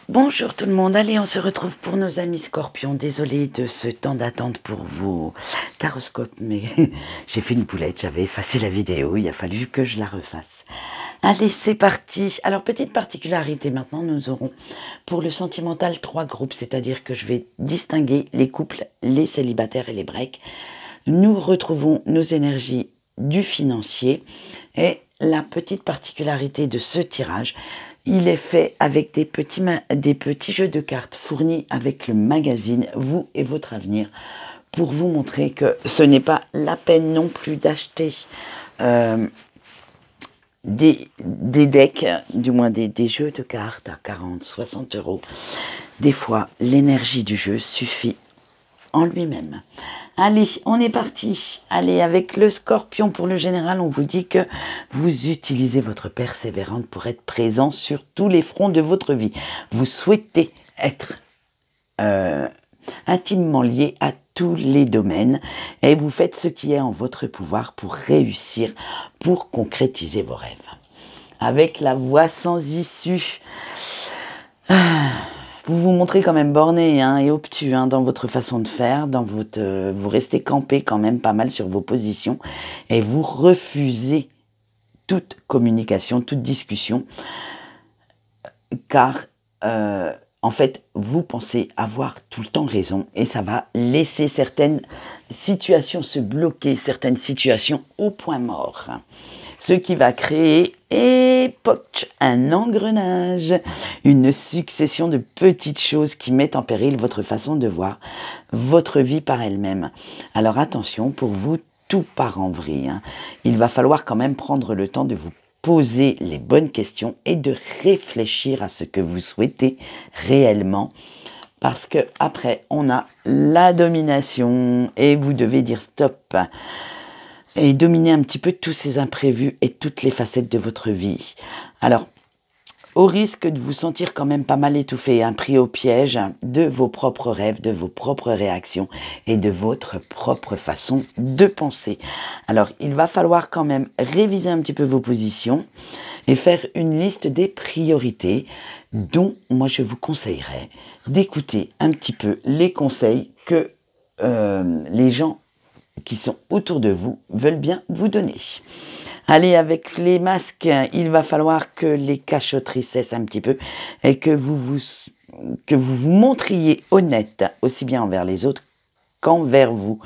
Bonjour tout le monde, allez on se retrouve pour nos amis scorpions. Désolée de ce temps d'attente pour vos taroscopes, mais j'ai fait une boulette, j'avais effacé la vidéo, il a fallu que je la refasse. Allez c'est parti. Alors petite particularité maintenant, nous aurons pour le sentimental 3 groupes, c'est-à-dire que je vais distinguer les couples, les célibataires et les breaks. Nous retrouvons nos énergies du financier et la petite particularité de ce tirage, il est fait avec des petits jeux de cartes fournis avec le magazine Vous et votre avenir pour vous montrer que ce n'est pas la peine non plus d'acheter des decks, du moins des jeux de cartes à 40, 60 euros. Des fois, l'énergie du jeu suffit en lui-même. Allez, on est parti. Allez, avec le scorpion pour le général, on vous dit que vous utilisez votre persévérance pour être présent sur tous les fronts de votre vie. Vous souhaitez être intimement lié à tous les domaines et vous faites ce qui est en votre pouvoir pour réussir, pour concrétiser vos rêves. Avec la voie sans issue. Vous vous montrez quand même borné et obtus dans votre façon de faire, vous restez campé quand même pas mal sur vos positions et vous refusez toute communication, toute discussion, car en fait vous pensez avoir tout le temps raison et ça va laisser certaines situations se bloquer, certaines situations au point mort. Ce qui va créer un engrenage, une succession de petites choses qui mettent en péril votre façon de voir votre vie par elle-même. Alors attention, pour vous, tout part en vrille. Il va falloir quand même prendre le temps de vous poser les bonnes questions et de réfléchir à ce que vous souhaitez réellement. Parce que après, on a la domination et vous devez dire stop. Et dominer un petit peu tous ces imprévus et toutes les facettes de votre vie. Alors, au risque de vous sentir quand même pas mal étouffé, pris au piège de vos propres rêves, de vos propres réactions et de votre propre façon de penser. Alors, il va falloir quand même réviser un petit peu vos positions et faire une liste des priorités dont moi je vous conseillerais d'écouter un petit peu les conseils que les gens qui sont autour de vous veulent bien vous donner. Allez, avec les masques, il va falloir que les cachotteries cessent un petit peu et que vous vous montriez honnête, aussi bien envers les autres qu'envers vous.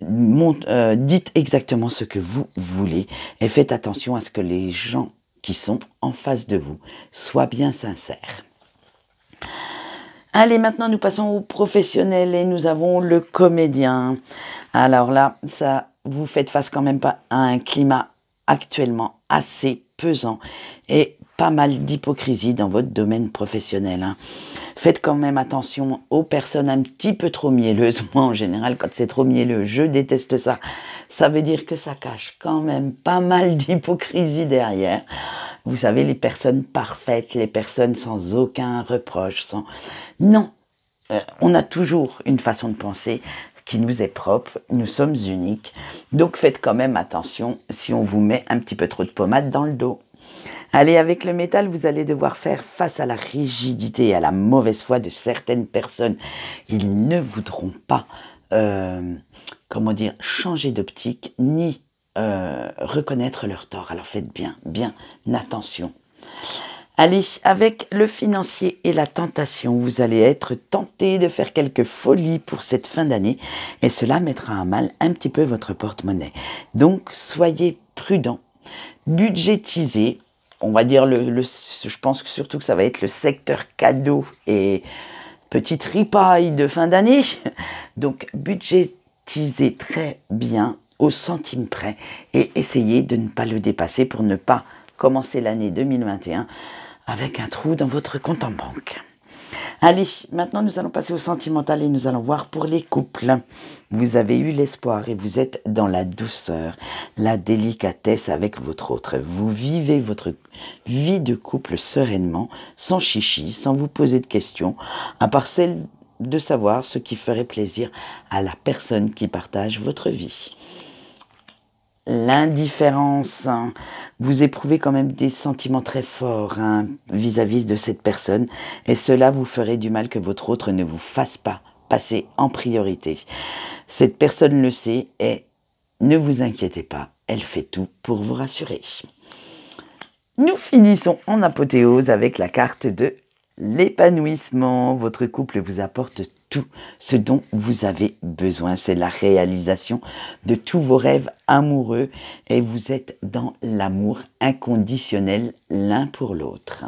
Dites exactement ce que vous voulez et faites attention à ce que les gens qui sont en face de vous soient bien sincères. Allez, maintenant nous passons aux professionnels et nous avons le comédien. Alors là, vous faites face quand même pas à un climat actuellement assez pesant et pas mal d'hypocrisie dans votre domaine professionnel. Faites quand même attention aux personnes un petit peu trop mielleuses. Moi, en général, quand c'est trop mielleux, je déteste ça. Ça veut dire que ça cache quand même pas mal d'hypocrisie derrière. Vous savez, les personnes parfaites, les personnes sans aucun reproche, Non, on a toujours une façon de penser qui nous est propre, nous sommes uniques. Donc faites quand même attention si on vous met un petit peu trop de pommade dans le dos. Allez, avec le métal, vous allez devoir faire face à la rigidité et à la mauvaise foi de certaines personnes. Ils ne voudront pas, changer d'optique ni reconnaître leur tort. Alors faites bien attention. Allez, avec le financier et la tentation, vous allez être tenté de faire quelques folies pour cette fin d'année et cela mettra à mal un petit peu votre porte-monnaie. Donc, soyez prudents, budgétisez. On va dire, je pense surtout que ça va être le secteur cadeau et petite ripaille de fin d'année. Donc, budgétisez très bien au centime près et essayez de ne pas le dépasser pour ne pas commencer l'année 2021 avec un trou dans votre compte en banque. Allez, maintenant nous allons passer au sentimental et nous allons voir pour les couples. Vous avez eu l'espoir et vous êtes dans la douceur, la délicatesse avec votre autre. Vous vivez votre vie de couple sereinement, sans chichi, sans vous poser de questions, à part celle de savoir ce qui ferait plaisir à la personne qui partage votre vie. l'indifférence. Vous éprouvez quand même des sentiments très forts vis-à-vis de cette personne et cela vous ferait du mal que votre autre ne vous fasse pas passer en priorité. Cette personne le sait et ne vous inquiétez pas, elle fait tout pour vous rassurer. Nous finissons en apothéose avec la carte de l'épanouissement. Votre couple vous apporte tout ce dont vous avez besoin. C'est la réalisation de tous vos rêves amoureux et vous êtes dans l'amour inconditionnel l'un pour l'autre.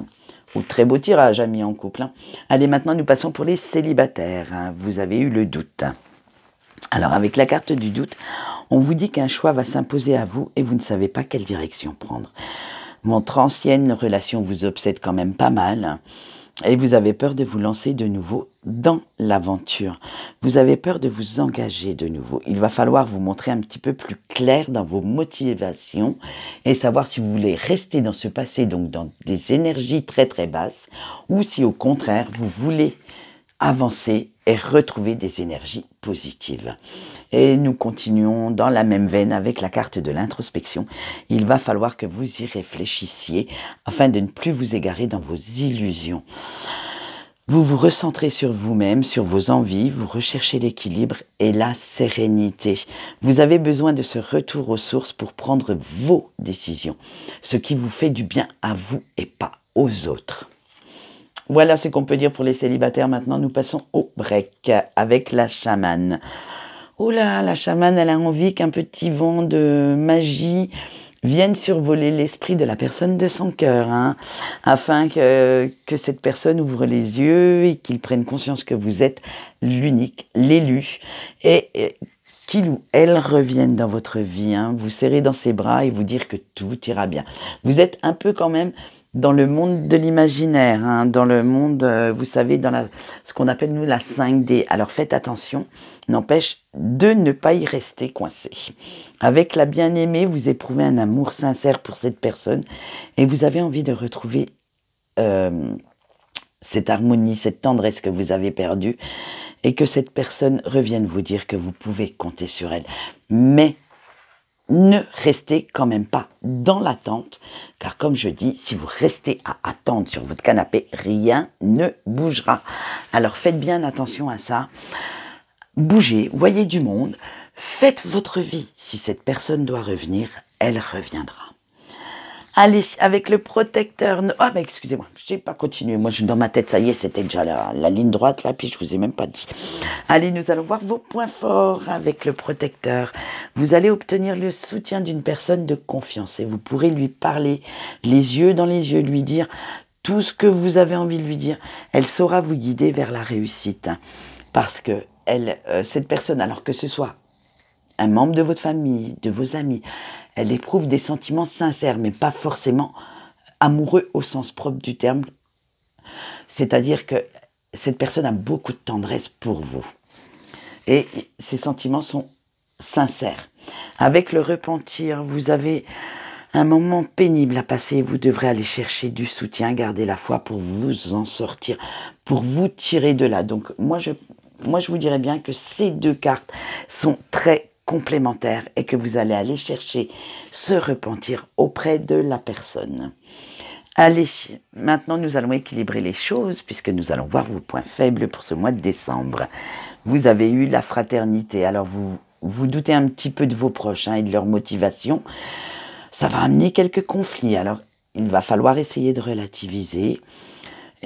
Très beau tirage, amis en couple. Allez, maintenant nous passons pour les célibataires. Vous avez eu le doute. Alors, avec la carte du doute, on vous dit qu'un choix va s'imposer à vous et vous ne savez pas quelle direction prendre. Votre ancienne relation vous obsède quand même pas mal et vous avez peur de vous lancer de nouveau dans l'aventure. Vous avez peur de vous engager de nouveau. Il va falloir vous montrer un petit peu plus clair dans vos motivations et savoir si vous voulez rester dans ce passé, donc dans des énergies très très basses, ou si au contraire vous voulez avancer et retrouver des énergies positives. Et nous continuons dans la même veine avec la carte de l'introspection. Il va falloir que vous y réfléchissiez afin de ne plus vous égarer dans vos illusions. Vous vous recentrez sur vous-même, sur vos envies, vous recherchez l'équilibre et la sérénité. Vous avez besoin de ce retour aux sources pour prendre vos décisions, ce qui vous fait du bien à vous et pas aux autres. Voilà ce qu'on peut dire pour les célibataires. Maintenant, nous passons au break avec la chamane. Oh là, la chamane, elle a envie qu'un petit vent de magie vienne survoler l'esprit de la personne de son cœur, afin que cette personne ouvre les yeux et qu'il prenne conscience que vous êtes l'unique, l'élu, et qu'il ou elle revienne dans votre vie, vous serrer dans ses bras et vous dire que tout ira bien. Vous êtes un peu quand même dans le monde de l'imaginaire, dans le monde, vous savez, dans ce qu'on appelle nous la 5D. Alors faites attention, n'empêche de ne pas y rester coincé. Avec la bien-aimée, vous éprouvez un amour sincère pour cette personne et vous avez envie de retrouver cette harmonie, cette tendresse que vous avez perdue et que cette personne revienne vous dire que vous pouvez compter sur elle. Mais ne restez quand même pas dans l'attente, car comme je dis, si vous restez à attendre sur votre canapé, rien ne bougera. Alors faites bien attention à ça. Bougez, voyez du monde, faites votre vie. Si cette personne doit revenir, elle reviendra. Allez, avec le protecteur... Ah, mais excusez-moi, je n'ai pas continué. Moi, dans ma tête, ça y est, c'était déjà la ligne droite, là, puis je ne vous ai même pas dit. Allez, nous allons voir vos points forts avec le protecteur. Vous allez obtenir le soutien d'une personne de confiance et vous pourrez lui parler les yeux dans les yeux, lui dire tout ce que vous avez envie de lui dire. Elle saura vous guider vers la réussite. Parce que cette personne, alors que ce soit un membre de votre famille, de vos amis, elle éprouve des sentiments sincères, mais pas forcément amoureux au sens propre du terme. C'est-à-dire que cette personne a beaucoup de tendresse pour vous. Et ces sentiments sont sincères. Avec le repentir, vous avez un moment pénible à passer. Vous devrez aller chercher du soutien, garder la foi pour vous en sortir, pour vous tirer de là. Donc moi je vous dirais bien que ces deux cartes sont très complémentaires et que vous allez aller chercher ce repentir auprès de la personne. Allez, maintenant nous allons équilibrer les choses puisque nous allons voir vos points faibles pour ce mois de décembre. Vous avez eu la fraternité, alors vous doutez un petit peu de vos proches et de leur motivation. Ça va amener quelques conflits, alors il va falloir essayer de relativiser.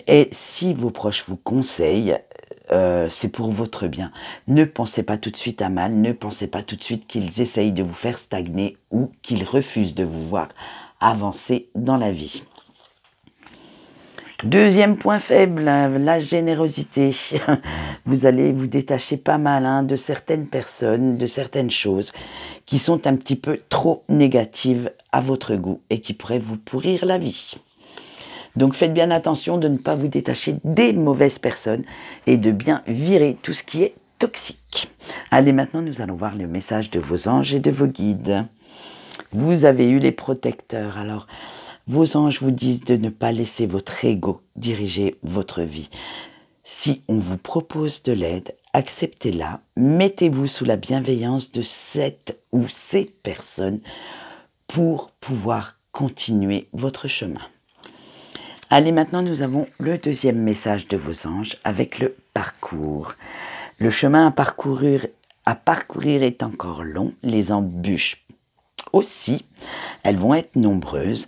Et si vos proches vous conseillent, c'est pour votre bien. Ne pensez pas tout de suite à mal, ne pensez pas tout de suite qu'ils essayent de vous faire stagner ou qu'ils refusent de vous voir avancer dans la vie. Deuxième point faible, la générosité. Vous allez vous détacher pas mal de certaines personnes, de certaines choses qui sont un petit peu trop négatives à votre goût et qui pourraient vous pourrir la vie. Donc faites bien attention de ne pas vous détacher des mauvaises personnes et de bien virer tout ce qui est toxique. Allez, maintenant nous allons voir le message de vos anges et de vos guides. Vous avez eu les protecteurs, alors vos anges vous disent de ne pas laisser votre ego diriger votre vie. Si on vous propose de l'aide, acceptez-la, mettez-vous sous la bienveillance de cette ou ces personnes pour pouvoir continuer votre chemin. Allez, maintenant nous avons le deuxième message de vos anges avec le parcours. Le chemin à parcourir est encore long, les embûches aussi, elles vont être nombreuses,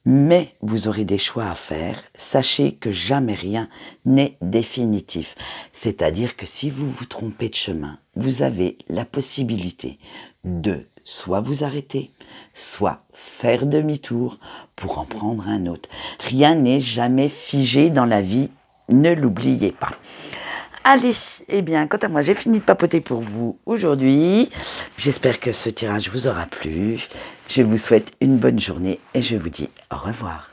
mais vous aurez des choix à faire. Sachez que jamais rien n'est définitif. C'est-à-dire que si vous vous trompez de chemin, vous avez la possibilité de soit vous arrêter, soit faire demi-tour pour en prendre un autre. Rien n'est jamais figé dans la vie, ne l'oubliez pas. Allez, eh bien, quant à moi, j'ai fini de papoter pour vous aujourd'hui. J'espère que ce tirage vous aura plu. Je vous souhaite une bonne journée et je vous dis au revoir.